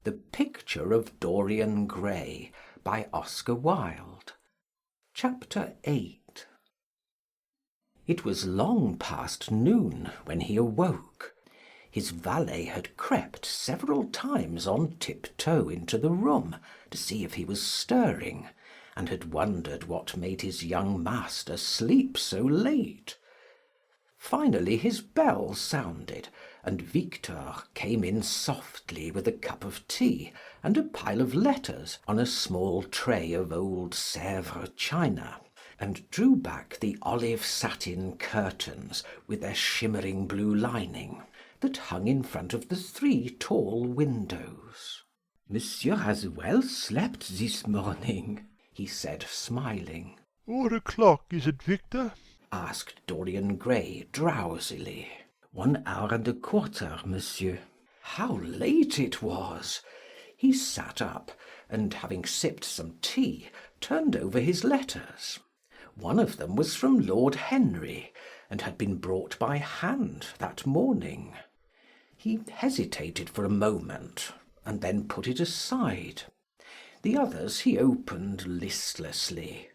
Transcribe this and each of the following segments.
The Picture of Dorian Gray by Oscar Wilde. Chapter 8. It was long past noon when he awoke. His valet had crept several times on tiptoe into the room to see if he was stirring, and had wondered what made his young master sleep so late. Finally his bell sounded, and Victor came in softly with a cup of tea and a pile of letters on a small tray of old Sèvres china, and drew back the olive satin curtains with their shimmering blue lining that hung in front of the three tall windows. "Monsieur has well slept this morning," he said, smiling. "What o'clock is it, Victor?" asked Dorian Gray drowsily. 1 hour and a quarter, monsieur." How late it was! He sat up, and having sipped some tea, turned over his letters. One of them was from Lord Henry, and had been brought by hand that morning. He hesitated for a moment, and then put it aside. The others he opened listlessly.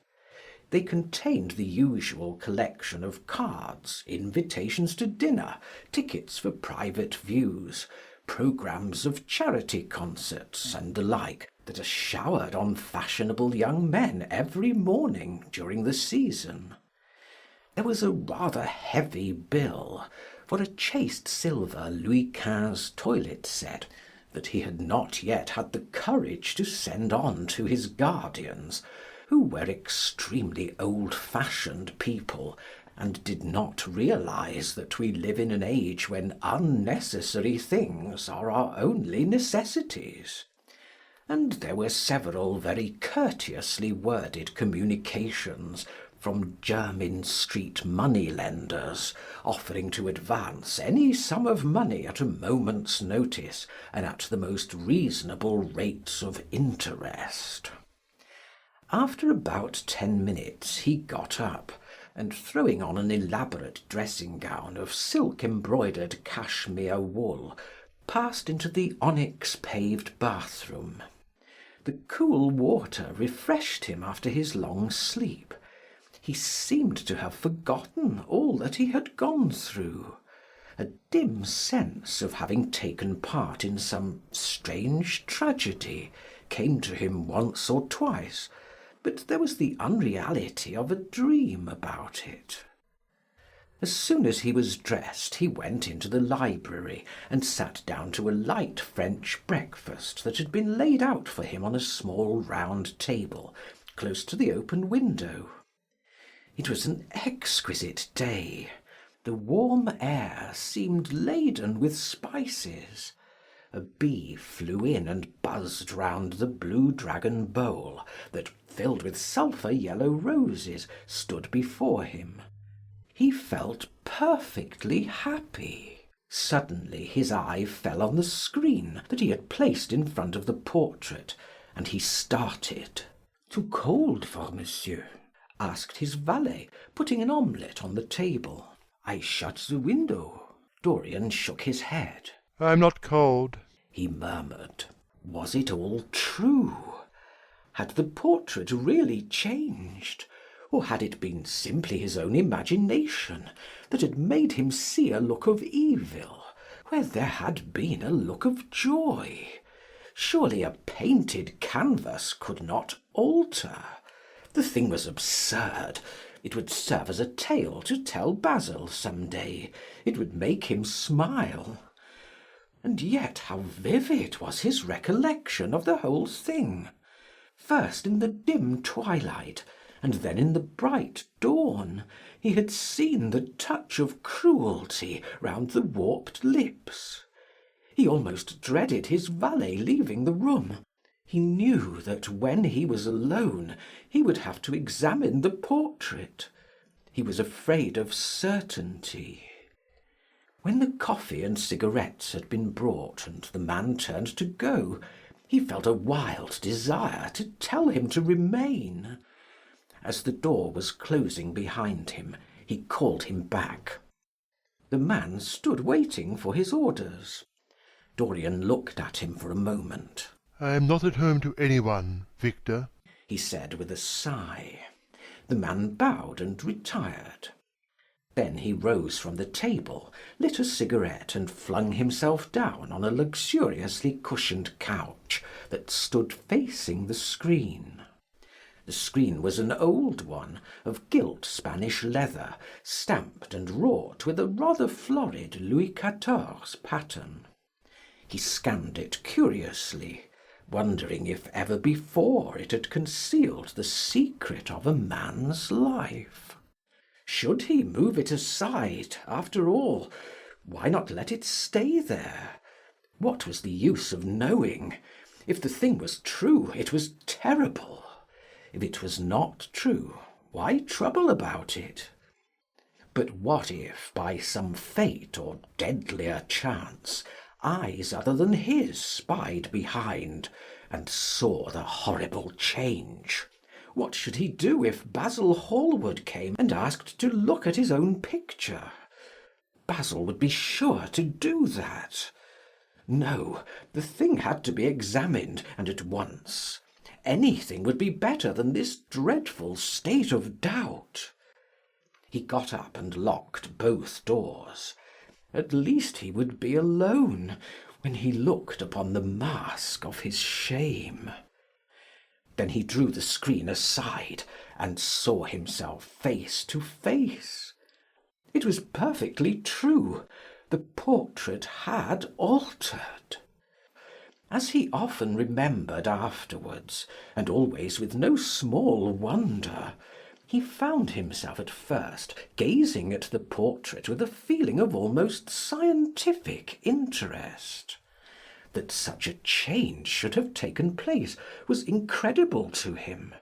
They contained the usual collection of cards, invitations to dinner, tickets for private views, programmes of charity concerts, and the like, that are showered on fashionable young men every morning during the season. There was a rather heavy bill for a chased silver Louis XV toilet set that he had not yet had the courage to send on to his guardians, who were extremely old-fashioned people, and did not realise that we live in an age when unnecessary things are our only necessities. And there were several very courteously worded communications from Jermyn Street money-lenders, offering to advance any sum of money at a moment's notice, and at the most reasonable rates of interest. After about 10 minutes he got up, and throwing on an elaborate dressing gown of silk-embroidered cashmere wool, passed into the onyx-paved bathroom. The cool water refreshed him after his long sleep. He seemed to have forgotten all that he had gone through. A dim sense of having taken part in some strange tragedy came to him once or twice, but there was the unreality of a dream about it. As soon as he was dressed, he went into the library and sat down to a light French breakfast that had been laid out for him on a small round table close to the open window. It was an exquisite day. The warm air seemed laden with spices. A bee flew in and buzzed round the blue dragon bowl that, filled with sulphur-yellow roses, stood before him. He felt perfectly happy. Suddenly his eye fell on the screen that he had placed in front of the portrait, and he started. "Too cold for monsieur?" asked his valet, putting an omelette on the table. "I shut the window." Dorian shook his head. "I am not cold," he murmured. Was it all true? Had the portrait really changed? Or had it been simply his own imagination that had made him see a look of evil where there had been a look of joy? Surely a painted canvas could not alter. The thing was absurd. It would serve as a tale to tell Basil some day. It would make him smile. And yet how vivid was his recollection of the whole thing! First in the dim twilight, and then in the bright dawn, he had seen the touch of cruelty round the warped lips. He almost dreaded his valet leaving the room. He knew that when he was alone he would have to examine the portrait. He was afraid of certainty. When the coffee and cigarettes had been brought and the man turned to go, he felt a wild desire to tell him to remain. As the door was closing behind him, he called him back. The man stood waiting for his orders. Dorian looked at him for a moment. I am not at home to anyone, Victor, he said with a sigh. The man bowed and retired. Then he rose from the table, lit a cigarette, and flung himself down on a luxuriously cushioned couch that stood facing the screen. The screen was an old one, of gilt Spanish leather, stamped and wrought with a rather florid Louis XIV pattern. He scanned it curiously, wondering if ever before it had concealed the secret of a man's life. Should he move it aside, after all? Why not let it stay there? What was the use of knowing? If the thing was true, it was terrible. If it was not true, why trouble about it? But what if, by some fate or deadlier chance, eyes other than his spied behind, and saw the horrible change? What should he do if Basil Hallward came and asked to look at his own picture? Basil would be sure to do that. No, the thing had to be examined, and at once. Anything would be better than this dreadful state of doubt. He got up and locked both doors. At least he would be alone when he looked upon the mask of his shame. Then he drew the screen aside and saw himself face to face. It was perfectly true. The portrait had altered. As he often remembered afterwards, and always with no small wonder, he found himself at first gazing at the portrait with a feeling of almost scientific interest. That such a change should have taken place was incredible to him,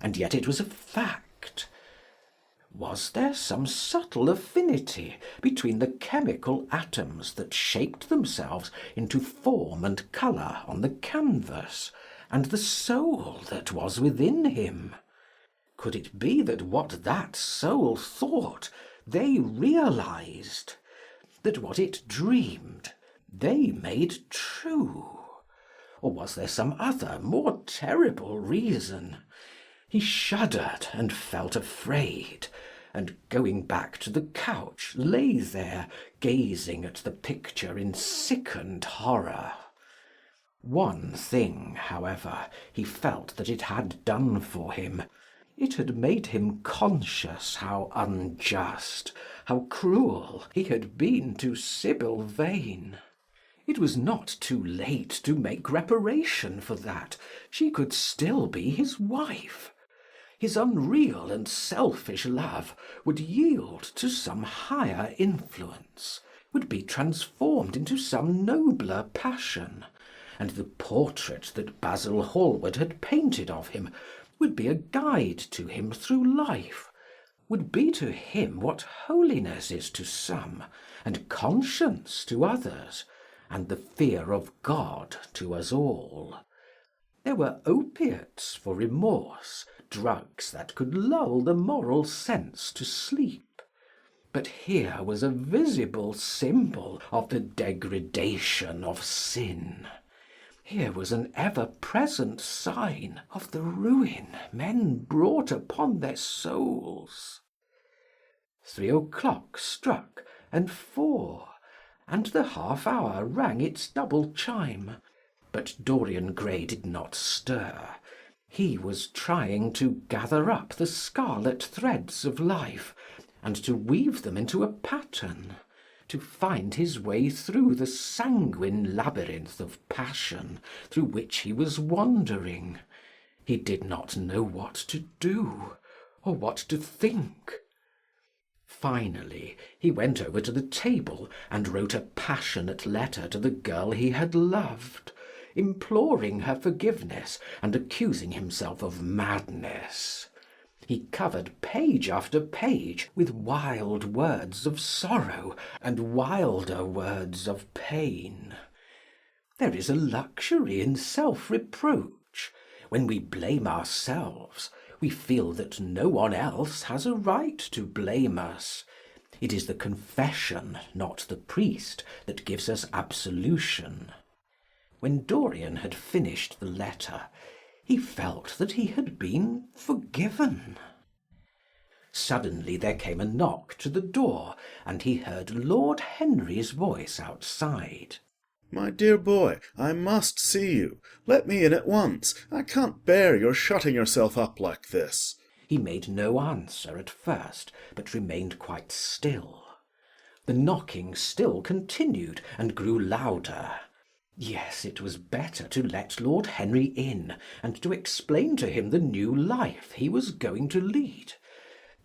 and yet it was a fact. Was there some subtle affinity between the chemical atoms that shaped themselves into form and colour on the canvas, and the soul that was within him? Could it be that what that soul thought, they realised? That what it dreamed, they made true? Or was there some other, more terrible reason? He shuddered and felt afraid, and going back to the couch, lay there, gazing at the picture in sickened horror. One thing, however, he felt that it had done for him. It had made him conscious how unjust, how cruel he had been to Sibyl Vane. It was not too late to make reparation for that. She could still be his wife. His unreal and selfish love would yield to some higher influence, would be transformed into some nobler passion, and the portrait that Basil Hallward had painted of him would be a guide to him through life, would be to him what holiness is to some, and conscience to others, and the fear of God to us all. There were opiates for remorse, drugs that could lull the moral sense to sleep. But here was a visible symbol of the degradation of sin. Here was an ever-present sign of the ruin men brought upon their souls. 3 o'clock struck, and 4, and the half-hour rang its double chime. But Dorian Gray did not stir. He was trying to gather up the scarlet threads of life, and to weave them into a pattern, to find his way through the sanguine labyrinth of passion through which he was wandering. He did not know what to do, or what to think. Finally, he went over to the table and wrote a passionate letter to the girl he had loved, imploring her forgiveness and accusing himself of madness. He covered page after page with wild words of sorrow and wilder words of pain. There is a luxury in self-reproach. When we blame ourselves, we feel that no one else has a right to blame us. It is the confession, not the priest, that gives us absolution. When Dorian had finished the letter, he felt that he had been forgiven. Suddenly there came a knock to the door, and he heard Lord Henry's voice outside. "My dear boy, I must see you. Let me in at once. I can't bear your shutting yourself up like this." He made no answer at first, but remained quite still. The knocking still continued, and grew louder. Yes, it was better to let Lord Henry in, and to explain to him the new life he was going to lead.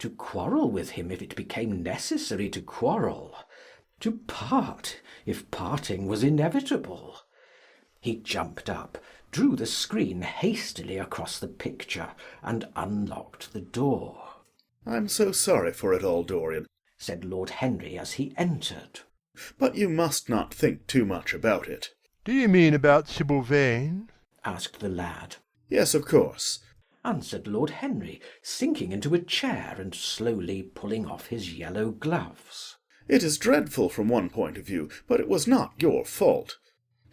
To quarrel with him if it became necessary to quarrel. To part if parting was inevitable. He jumped up, drew the screen hastily across the picture, and unlocked the door. "I'm so sorry for it all, Dorian," said Lord Henry as he entered. "but you must not think too much about it." Do you mean about Sybil Vane? Asked the lad. "Yes, of course," answered Lord Henry, sinking into a chair and slowly pulling off his yellow gloves. "it is dreadful from one point of view, but it was not your fault.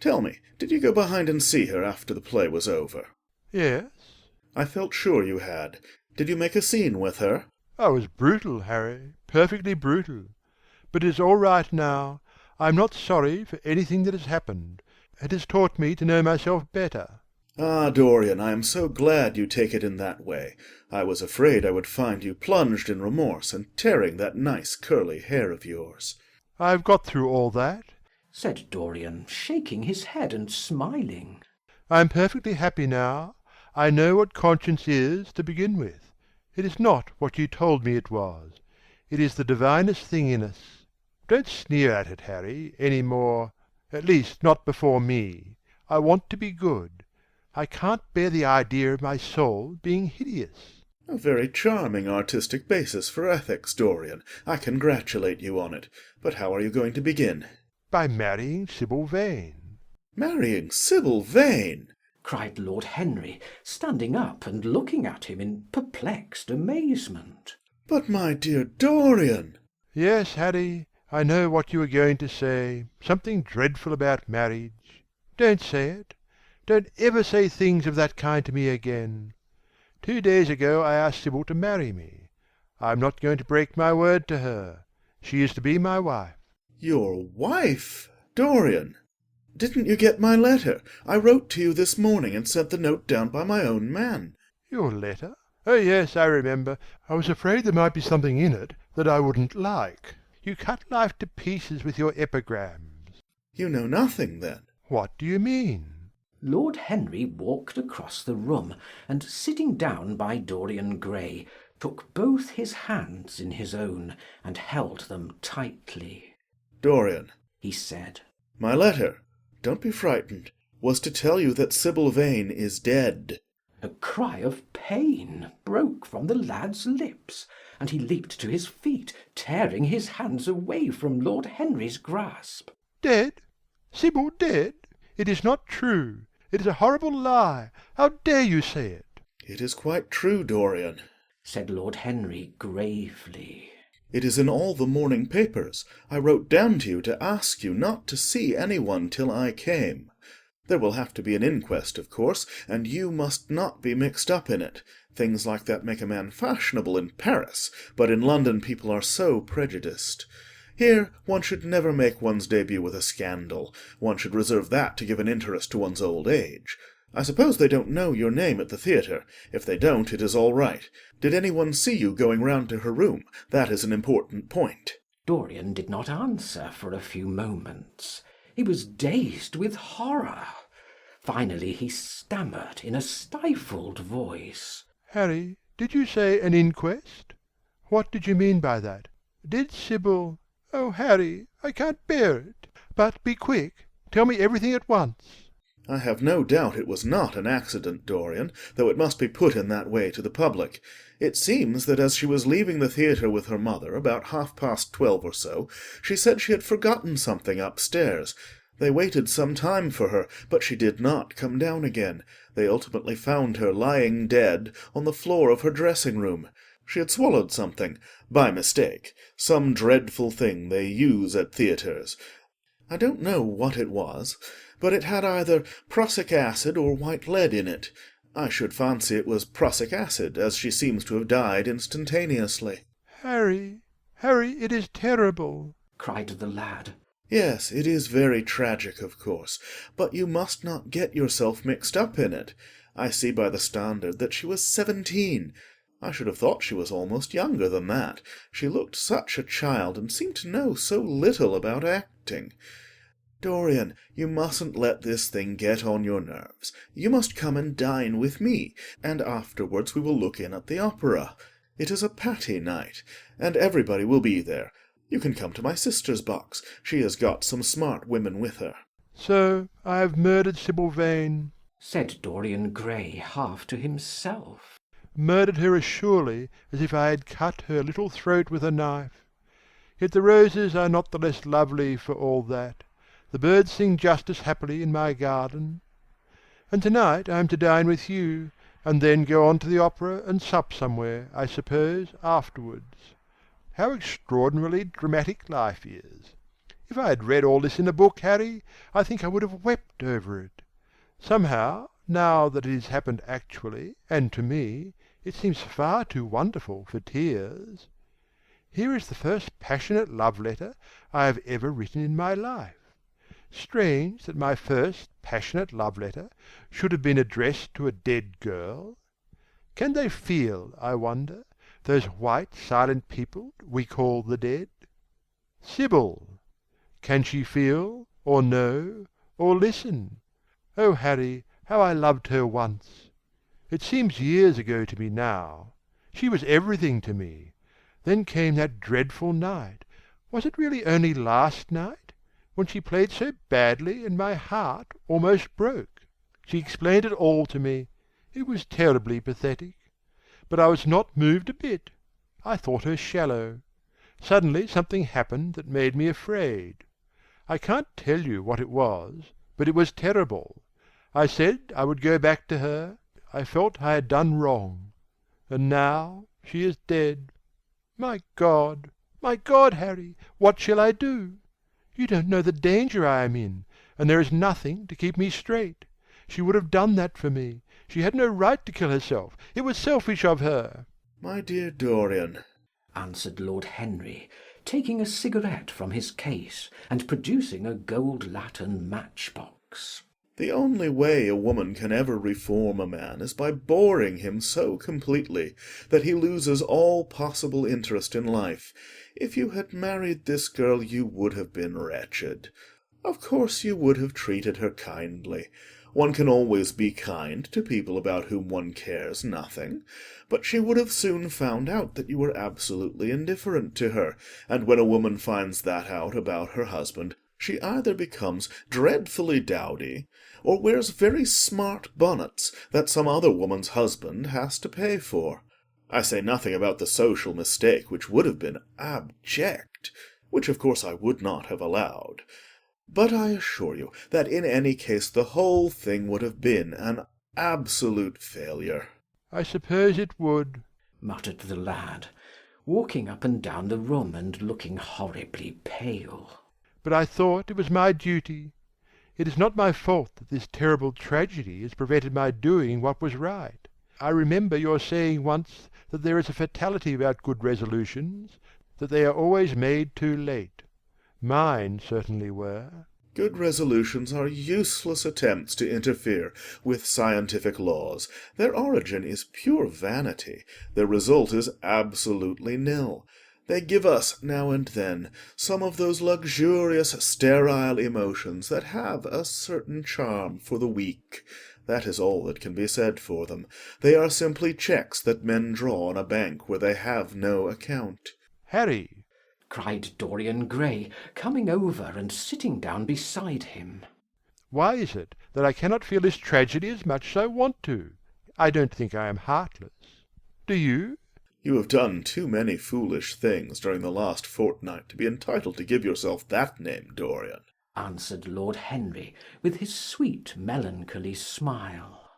Tell me, did you go behind and see her after the play was over?" Yes. "I felt sure you had. Did you make a scene with her?" I was brutal, Harry, perfectly brutal. But it is all right now. I am not sorry for anything that has happened. It has taught me to know myself better. "Ah, Dorian, I am so glad you take it in that way. I was afraid I would find you plunged in remorse and tearing that nice curly hair of yours." I have got through all that. Said Dorian, shaking his head and smiling. I am perfectly happy now. I know what conscience is, to begin with. It is not what you told me it was. It is the divinest thing in us. Don't sneer at it, Harry, any more. At least, not before me. I want to be good. I can't bear the idea of my soul being hideous." "A very charming artistic basis for ethics, Dorian. I congratulate you on it. But how are you going to begin?" By marrying Sybil Vane. "Marrying Sybil Vane!" cried Lord Henry, standing up and looking at him in perplexed amazement. "But, my dear Dorian—" Yes, Harry, I know what you are going to say. Something dreadful about marriage. Don't say it. Don't ever say things of that kind to me again. 2 days ago I asked Sybil to marry me. I am not going to break my word to her. She is to be my wife. "Your wife, Dorian! Didn't you get my letter? I wrote to you this morning and sent the note down by my own man." Your letter? Oh, yes, I remember. I was afraid there might be something in it that I wouldn't like. You cut life to pieces with your epigrams. "You know nothing, then?" What do you mean?" Lord Henry walked across the room, and sitting down by Dorian Gray, took both his hands in his own and held them tightly. "Dorian," he said, "my letter, don't be frightened, was to tell you that Sybil Vane is dead." A cry of pain broke from the lad's lips, and he leaped to his feet, tearing his hands away from Lord Henry's grasp. Dead? Sybil dead? It is not true. It is a horrible lie. How dare you say it?" "It is quite true, Dorian," said Lord Henry gravely. "It is in all the morning papers. I wrote down to you to ask you not to see anyone till I came. There will have to be an inquest, of course, and you must not be mixed up in it. Things like that make a man fashionable in Paris, but in London people are so prejudiced. Here one should never make one's debut with a scandal. One should reserve that to give an interest to one's old age. I suppose they don't know your name at the theatre. If they don't, it is all right. Did anyone see you going round to her room? That is an important point." Dorian did not answer for a few moments. He was dazed with horror. Finally he stammered in a stifled voice. "Harry, did you say an inquest? What did you mean by that? Did Sybil— Oh, Harry, I can't bear it. But be quick. Tell me everything at once." "I have no doubt it was not an accident, Dorian, though it must be put in that way to the public. It seems that as she was leaving the theatre with her mother, about 12:30 or so, she said she had forgotten something upstairs. They waited some time for her, but she did not come down again. They ultimately found her lying dead on the floor of her dressing-room. She had swallowed something, by mistake, some dreadful thing they use at theatres. I don't know what it was. but it had either prussic acid or white lead in it. I should fancy it was prussic acid, as she seems to have died instantaneously." "Harry, Harry, it is terrible!" cried the lad. "Yes, it is very tragic, of course, but you must not get yourself mixed up in it. I see by the Standard that she was 17. I should have thought she was almost younger than that. She looked such a child, and seemed to know so little about acting. Dorian, you mustn't let this thing get on your nerves. You must come and dine with me, and afterwards we will look in at the opera. It is a Patti night, and everybody will be there. You can come to my sister's box. She has got some smart women with her." "So I have murdered Sybil Vane." said Dorian Gray half to himself. "Murdered her as surely as if I had cut her little throat with a knife. Yet the roses are not the less lovely for all that. The birds sing just as happily in my garden. And to-night I am to dine with you, and then go on to the opera and sup somewhere, I suppose, afterwards. How extraordinarily dramatic life is! If I had read all this in a book, Harry, I think I would have wept over it. Somehow, now that it has happened actually, and to me, it seems far too wonderful for tears. Here is the first passionate love-letter I have ever written in my life. Strange that my first passionate love-letter should have been addressed to a dead girl. Can they feel, I wonder, those white silent people we call the dead? Sybil! Can she feel, or know, or listen? Oh, Harry, how I loved her once! It seems years ago to me now. She was everything to me. Then came that dreadful night. Was it really only last night? When she played so badly and my heart almost broke. She explained it all to me. It was terribly pathetic. But I was not moved a bit. I thought her shallow. Suddenly something happened that made me afraid. I can't tell you what it was, but it was terrible. I said I would go back to her. I felt I had done wrong. And now she is dead. My God, Harry, what shall I do? You don't know the danger I am in, and there is nothing to keep me straight. She would have done that for me. She had no right to kill herself. It was selfish of her." "My dear Dorian," answered Lord Henry, taking a cigarette from his case and producing a gold latten matchbox, "the only way a woman can ever reform a man is by boring him so completely that he loses all possible interest in life. If you had married this girl you would have been wretched. Of course you would have treated her kindly. One can always be kind to people about whom one cares nothing. But she would have soon found out that you were absolutely indifferent to her, and when a woman finds that out about her husband, she either becomes dreadfully dowdy, or wears very smart bonnets that some other woman's husband has to pay for. I say nothing about the social mistake which would have been abject, which of course I would not have allowed. But I assure you that in any case the whole thing would have been an absolute failure." "I suppose it would," muttered the lad, walking up and down the room and looking horribly pale. "But I thought it was my duty. It is not my fault that this terrible tragedy has prevented my doing what was right. I remember your saying once that there is a fatality about good resolutions, that they are always made too late. Mine certainly were." Good resolutions are useless attempts to interfere with scientific laws. Their origin is pure vanity. Their result is absolutely nil. They give us, now and then, some of those luxurious, sterile emotions that have a certain charm for the weak. That is all that can be said for them. They are simply cheques that men draw on a bank where they have no account. "Harry!" cried Dorian Gray, coming over and sitting down beside him. "Why is it that I cannot feel this tragedy as much as I want to? I don't think I am heartless. Do you?" You have done too many foolish things during the last fortnight to be entitled to give yourself that name, Dorian," answered Lord Henry, with his sweet melancholy smile.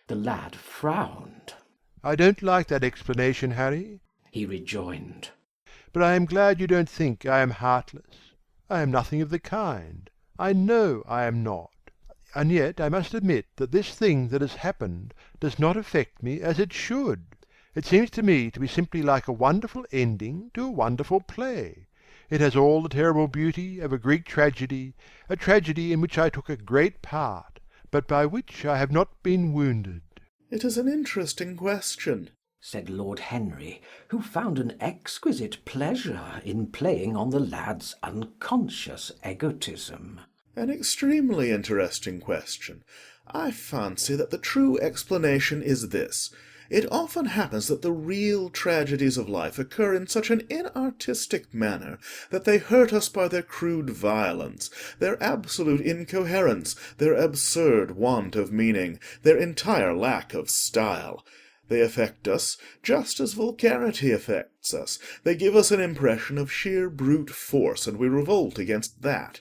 The lad frowned. "I don't like that explanation, Harry," he rejoined. "but I am glad you don't think I am heartless. I am nothing of the kind. I know I am not. And yet I must admit that this thing that has happened does not affect me as it should. It seems to me to be simply like a wonderful ending to a wonderful play. It has all the terrible beauty of a Greek tragedy, a tragedy in which I took a great part, but by which I have not been wounded. It is an interesting question, said Lord Henry, who found an exquisite pleasure in playing on the lad's unconscious egotism. An extremely interesting question. I fancy that the true explanation is this. It often happens that the real tragedies of life occur in such an inartistic manner that they hurt us by their crude violence, their absolute incoherence, their absurd want of meaning, their entire lack of style. They affect us just as vulgarity affects us. They give us an impression of sheer brute force, and we revolt against that.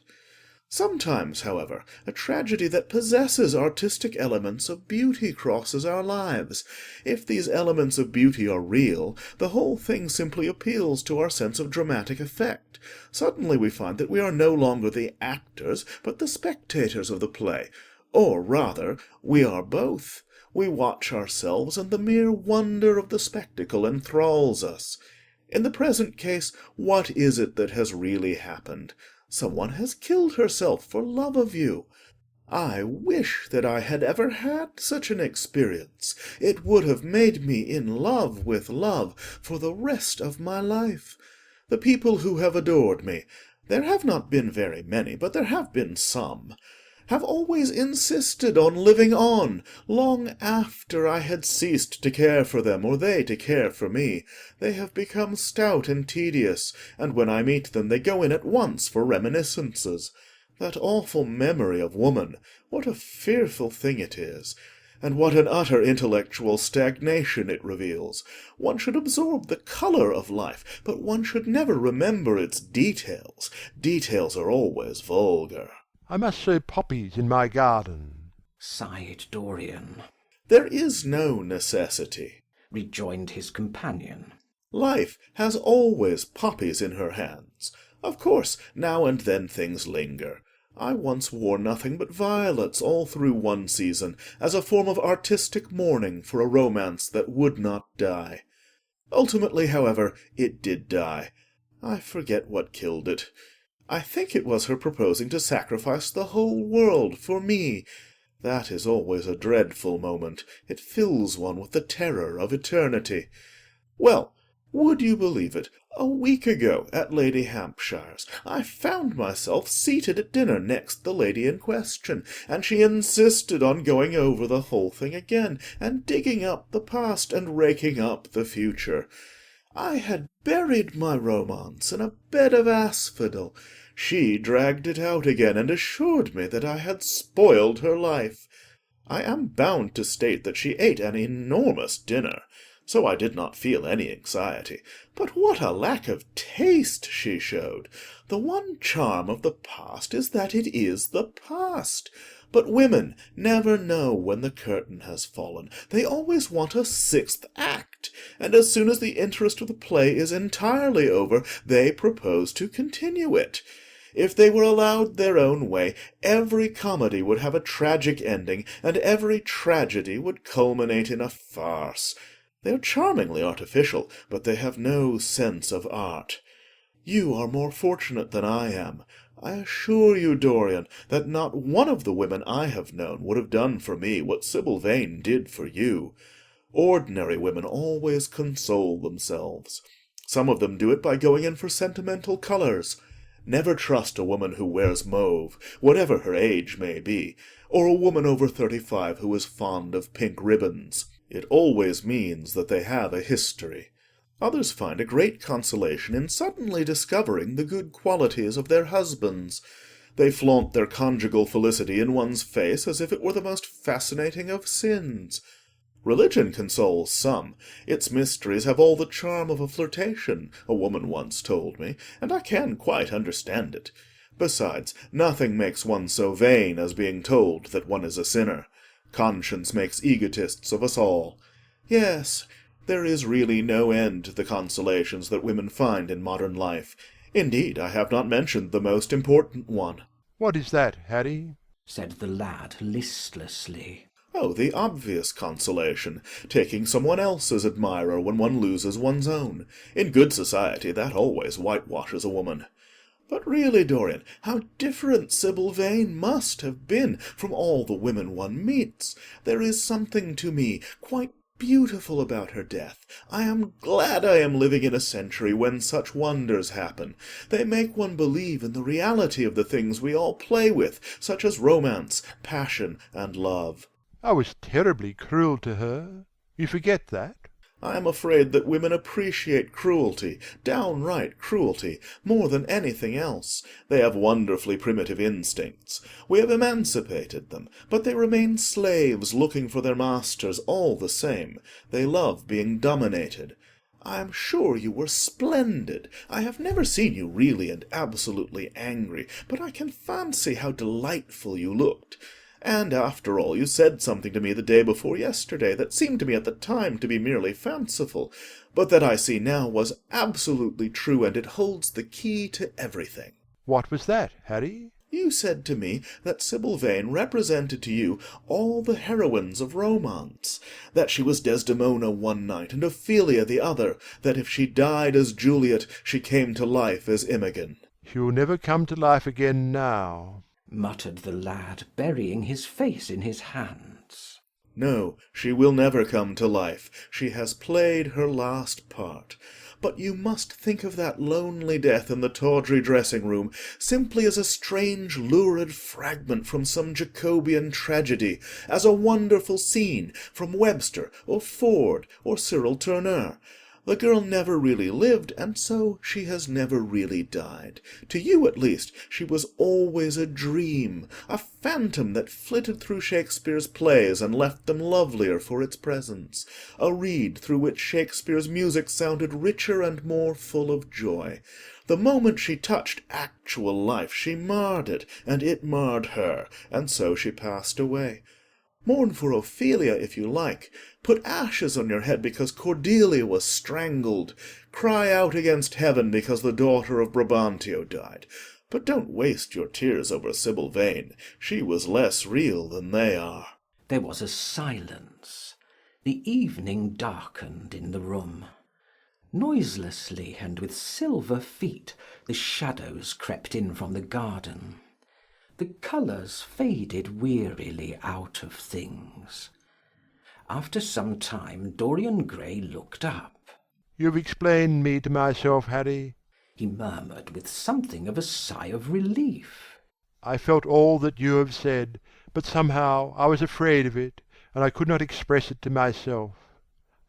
Sometimes, however, a tragedy that possesses artistic elements of beauty crosses our lives. If these elements of beauty are real, the whole thing simply appeals to our sense of dramatic effect. Suddenly we find that we are no longer the actors, but the spectators of the play. Or rather, we are both. We watch ourselves, and the mere wonder of the spectacle enthralls us. In the present case, what is it that has really happened? Someone has killed herself for love of you. I wish that I had ever had such an experience. It would have made me in love with love for the rest of my life. The people who have adored me, there have not been very many, but there have been some, have always insisted on living on, long after I had ceased to care for them, or they to care for me. They have become stout and tedious, and when I meet them they go in at once for reminiscences. That awful memory of woman, what a fearful thing it is! And what an utter intellectual stagnation it reveals! One should absorb the colour of life, but one should never remember its details. Details are always vulgar. I must sow poppies in my garden, sighed Dorian. There is no necessity, rejoined his companion. Life has always poppies in her hands. Of course, now and then things linger. I once wore nothing but violets all through one season, as a form of artistic mourning for a romance that would not die. Ultimately, however, it did die. I forget what killed it. I think it was her proposing to sacrifice the whole world for me. That is always a dreadful moment. It fills one with the terror of eternity. Well, would you believe it? A week ago, at Lady Hampshire's, I found myself seated at dinner next the lady in question, and she insisted on going over the whole thing again, and digging up the past and raking up the future. I had buried my romance in a bed of asphodel. She dragged it out again, and assured me that I had spoiled her life. I am bound to state that she ate an enormous dinner, so I did not feel any anxiety. But what a lack of taste she showed! The one charm of the past is that it is the past. But women never know when the curtain has fallen. They always want a sixth act, and as soon as the interest of the play is entirely over, they propose to continue it. If they were allowed their own way, every comedy would have a tragic ending, and every tragedy would culminate in a farce. They are charmingly artificial, but they have no sense of art. You are more fortunate than I am. I assure you, Dorian, that not one of the women I have known would have done for me what Sybil Vane did for you. Ordinary women always console themselves. Some of them do it by going in for sentimental colours. Never trust a woman who wears mauve, whatever her age may be, or a woman over 35 who is fond of pink ribbons. It always means that they have a history. Others find a great consolation in suddenly discovering the good qualities of their husbands. They flaunt their conjugal felicity in one's face as if it were the most fascinating of sins. Religion consoles some. Its mysteries have all the charm of a flirtation, a woman once told me, and I can quite understand it. Besides, nothing makes one so vain as being told that one is a sinner. Conscience makes egotists of us all. Yes, there is really no end to the consolations that women find in modern life. Indeed, I have not mentioned the most important one. What is that, Harry? said the lad listlessly. Oh, the obvious consolation, taking someone else's admirer when one loses one's own. In good society that always whitewashes a woman. But really, Dorian, how different Sibyl Vane must have been from all the women one meets. There is something to me quite beautiful about her death. I am glad I am living in a century when such wonders happen. They make one believe in the reality of the things we all play with, such as romance, passion, and love. I was terribly cruel to her. You forget that. I am afraid that women appreciate cruelty, downright cruelty, more than anything else. They have wonderfully primitive instincts. We have emancipated them, but they remain slaves looking for their masters all the same. They love being dominated. I am sure you were splendid. I have never seen you really and absolutely angry, but I can fancy how delightful you looked. And after all, you said something to me the day before yesterday that seemed to me at the time to be merely fanciful, but that I see now was absolutely true, and it holds the key to everything. What was that, Harry? You said to me that Sibyl Vane represented to you all the heroines of romance, that she was Desdemona one night and Ophelia the other, that if she died as Juliet, she came to life as Imogen. She will never come to life again now, muttered the lad, burying his face in his hands. No, she will never come to life. She has played her last part. But you must think of that lonely death in the tawdry dressing-room simply as a strange, lurid fragment from some Jacobean tragedy, as a wonderful scene from Webster or Ford or Cyril Tourneur. The girl never really lived, and so she has never really died. To you, at least, she was always a dream, a phantom that flitted through Shakespeare's plays and left them lovelier for its presence, a reed through which Shakespeare's music sounded richer and more full of joy. The moment she touched actual life, she marred it, and it marred her, and so she passed away. Mourn for Ophelia if you like. Put ashes on your head because Cordelia was strangled. Cry out against heaven because the daughter of Brabantio died. But don't waste your tears over Sibyl Vane. She was less real than they are. There was a silence. The evening darkened in the room. Noiselessly and with silver feet the shadows crept in from the garden. The colours faded wearily out of things. After some time Dorian Gray looked up. "You've explained me to myself, Harry," he murmured with something of a sigh of relief. "I felt all that you have said, but somehow I was afraid of it, and I could not express it to myself.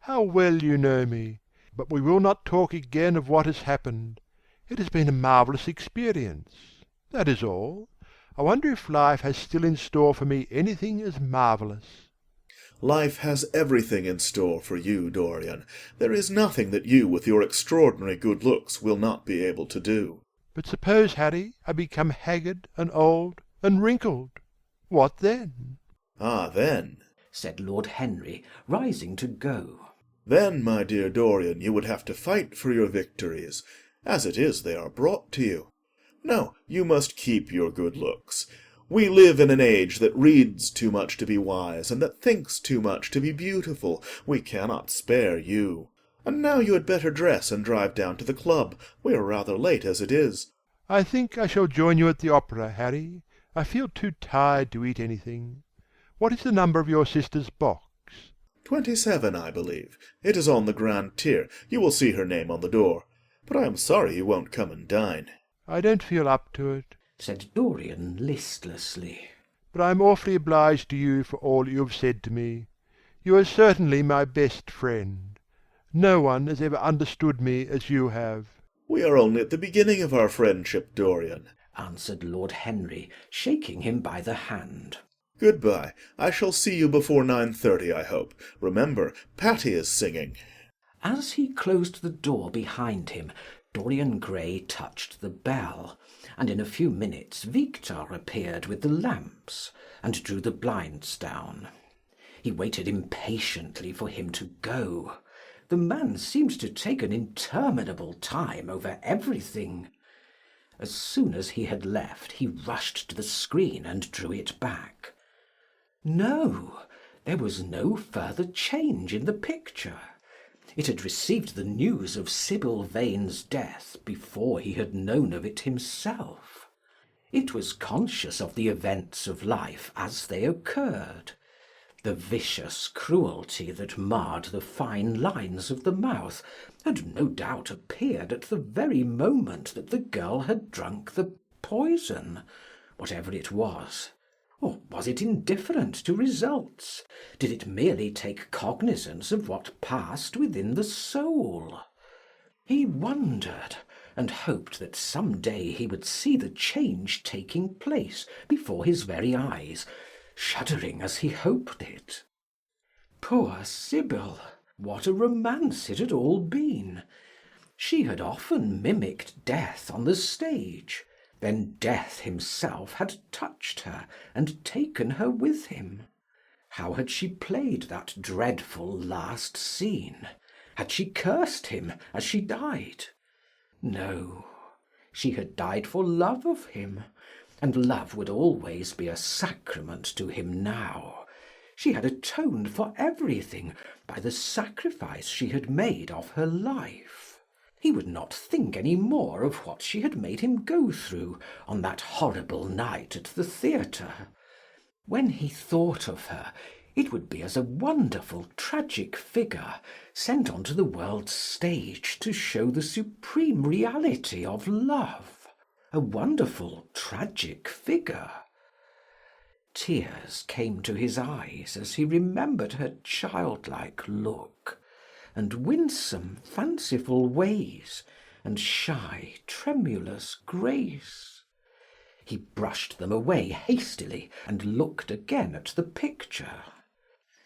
How well you know me! But we will not talk again of what has happened. It has been a marvellous experience. That is all. I wonder if life has still in store for me anything as marvellous." Life has everything in store for you, Dorian. There is nothing that you, with your extraordinary good looks, will not be able to do. But suppose, Harry, I become haggard and old and wrinkled. What then? Ah, then, said Lord Henry, rising to go. Then, my dear Dorian, you would have to fight for your victories. As it is, they are brought to you. No, you must keep your good looks. We live in an age that reads too much to be wise, and that thinks too much to be beautiful. We cannot spare you. And now you had better dress and drive down to the club. We are rather late as it is. I think I shall join you at the opera, Harry. I feel too tired to eat anything. What is the number of your sister's box? 27, I believe. It is on the grand tier. You will see her name on the door. But I am sorry you won't come and dine. I don't feel up to it, said Dorian listlessly. But I am awfully obliged to you for all you have said to me. You are certainly my best friend. No one has ever understood me as you have. We are only at the beginning of our friendship, Dorian, answered Lord Henry, shaking him by the hand. Goodbye. I shall see you before 9:30, I hope. Remember, Patty is singing. As he closed the door behind him, Dorian Gray touched the bell, and in a few minutes Victor appeared with the lamps, and drew the blinds down. He waited impatiently for him to go. The man seemed to take an interminable time over everything. As soon as he had left, he rushed to the screen and drew it back. No, there was no further change in the picture. It had received the news of Sibyl Vane's death before he had known of it himself. It was conscious of the events of life as they occurred. The vicious cruelty that marred the fine lines of the mouth had no doubt appeared at the very moment that the girl had drunk the poison, whatever it was. Or was it indifferent to results? Did it merely take cognizance of what passed within the soul? He wondered, and hoped that some day he would see the change taking place before his very eyes, shuddering as he hoped it. Poor Sibyl! What a romance it had all been! She had often mimicked death on the stage. Then Death himself had touched her and taken her with him. How had she played that dreadful last scene? Had she cursed him as she died? No, she had died for love of him, and love would always be a sacrament to him now. She had atoned for everything by the sacrifice she had made of her life. He would not think any more of what she had made him go through on that horrible night at the theatre. When he thought of her, it would be as a wonderful tragic figure sent onto the world's stage to show the supreme reality of love. A wonderful tragic figure. Tears came to his eyes as he remembered her childlike look, and winsome, fanciful ways, and shy, tremulous grace. He brushed them away hastily and looked again at the picture.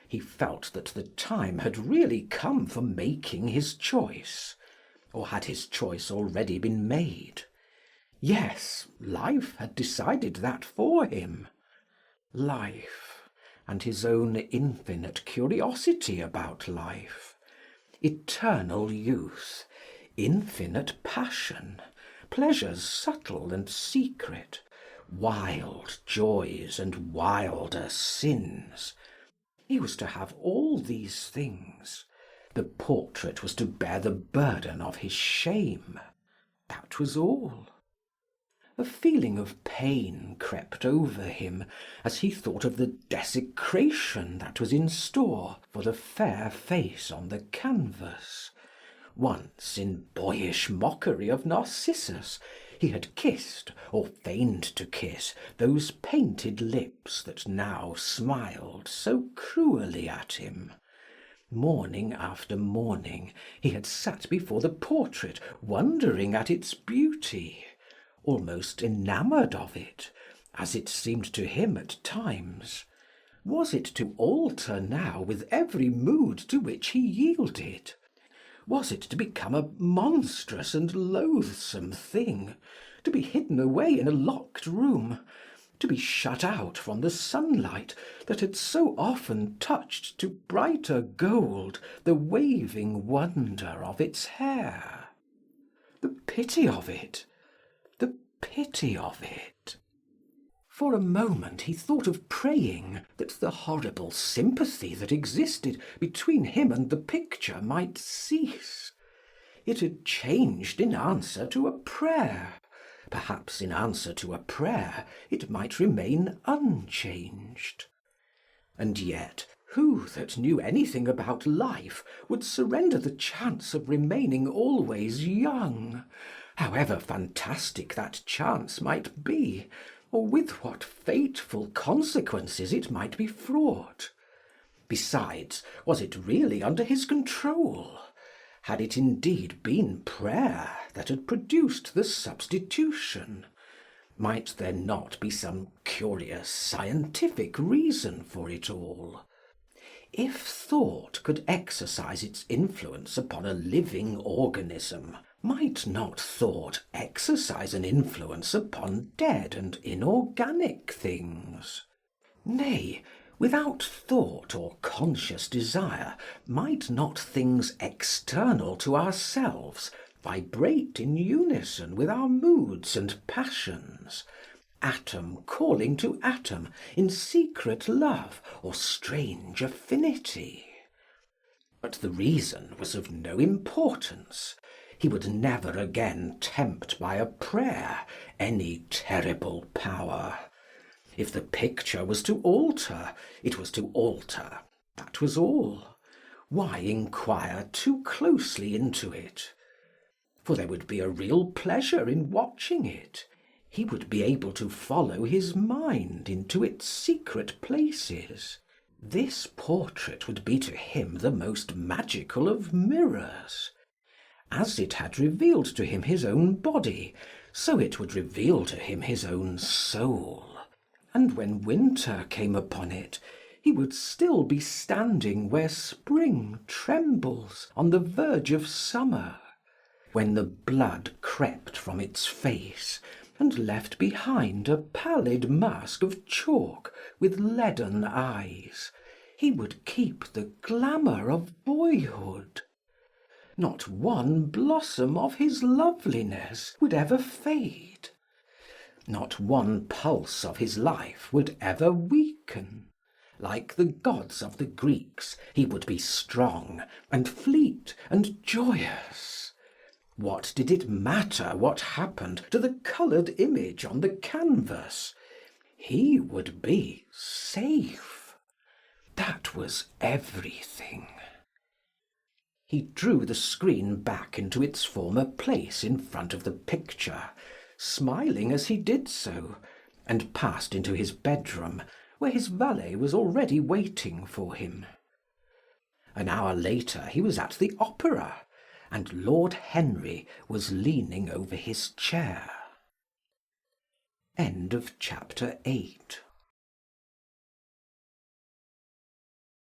He felt that the time had really come for making his choice. Or had his choice already been made? Yes, life had decided that for him. Life, and his own infinite curiosity about life. Eternal youth, infinite passion, pleasures subtle and secret, wild joys and wilder sins. He was to have all these things. The portrait was to bear the burden of his shame. That was all. A feeling of pain crept over him as he thought of the desecration that was in store for the fair face on the canvas. Once, in boyish mockery of Narcissus, he had kissed, or feigned to kiss, those painted lips that now smiled so cruelly at him. Morning after morning he had sat before the portrait, wondering at its beauty, almost enamoured of it, as it seemed to him at times. Was it to alter now with every mood to which he yielded? Was it to become a monstrous and loathsome thing, to be hidden away in a locked room, to be shut out from the sunlight that had so often touched to brighter gold the waving wonder of its hair? The pity of it! The pity of it! For a moment he thought of praying that the horrible sympathy that existed between him and the picture might cease. It had changed in answer to a prayer. Perhaps in answer to a prayer it might remain unchanged. And yet, who that knew anything about life would surrender the chance of remaining always young, however fantastic that chance might be, or with what fateful consequences it might be fraught? Besides, was it really under his control? Had it indeed been prayer that had produced the substitution? Might there not be some curious scientific reason for it all? If thought could exercise its influence upon a living organism, might not thought exercise an influence upon dead and inorganic things? Nay, without thought or conscious desire, might not things external to ourselves, vibrate in unison with our moods and passions, atom calling to atom in secret love or strange affinity. But the reason was of no importance. He would never again tempt by a prayer any terrible power. If the picture was to alter, it was to alter. That was all. Why inquire too closely into it? For there would be a real pleasure in watching it. He would be able to follow his mind into its secret places. This portrait would be to him the most magical of mirrors. As it had revealed to him his own body, so it would reveal to him his own soul. And when winter came upon it, he would still be standing where spring trembles on the verge of summer. When the blood crept from its face, and left behind a pallid mask of chalk with leaden eyes, he would keep the glamour of boyhood. Not one blossom of his loveliness would ever fade. Not one pulse of his life would ever weaken. Like the gods of the Greeks, he would be strong and fleet and joyous. What did it matter what happened to the coloured image on the canvas? He would be safe. That was everything. He drew the screen back into its former place in front of the picture, smiling as he did so, and passed into his bedroom, where his valet was already waiting for him. An hour later he was at the opera, and Lord Henry was leaning over his chair. End of chapter 8.